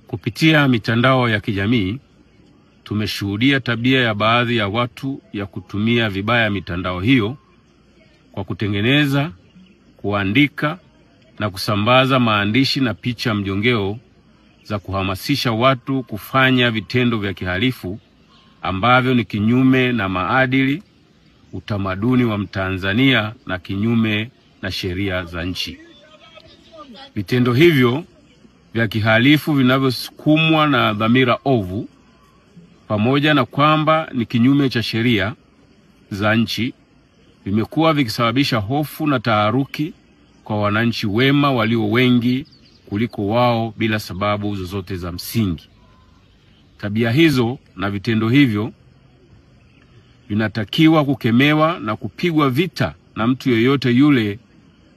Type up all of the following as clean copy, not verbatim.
Kupitia mitandao ya kijamii, tumeshuhudia tabia ya baadhi ya watu ya kutumia vibaya mitandao hiyo kwa kutengeneza, kuandika na kusambaza maandishi na picha mjongeo za kuhamasisha watu kufanya vitendo vya kihalifu ambavyo ni kinyume na maadili, utamaduni wa Mtanzania na kinyume na sheria za nchi. Vitendo hivyo vya kihalifu vinavyosukumwa na dhamira ovu, pamoja na kwamba ni kinyume cha sheria za nchi, vimekuwa vikisababisha hofu na taharuki kwa wananchi wema walio wengi kuliko wao bila sababu zozote za msingi. Tabia hizo na vitendo hivyo vinatakiwa kukemewa na kupigwa vita na mtu yeyote yule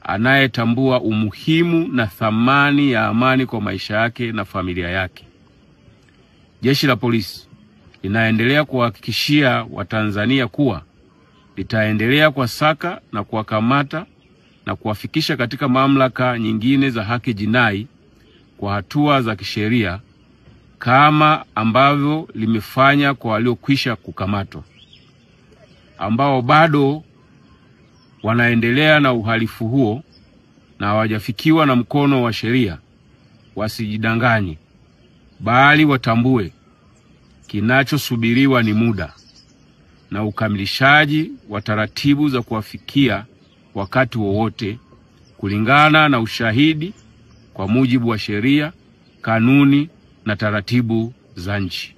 anayetambua umuhimu na thamani ya amani kwa maisha yake na familia yake. Jeshi la Polisi linaendelea kuhakikishia Watanzania kuwa litaendelea kuwasaka na kuwakamata na kuwafikisha katika mamlaka nyingine za haki jinai kwa hatua za kisheria kama ambavyo limefanya kwa waliokwisha kukamatwa. Ambao bado wanaendelea na uhalifu huo na hawajafikiwa na mkono wa sheria, wasijidanganye, bali watambue kinachosubiriwa ni muda na ukamilishaji wa taratibu za kuwafikia wakati wowote kulingana na ushahidi kwa mujibu wa sheria, kanuni na taratibu za nchi.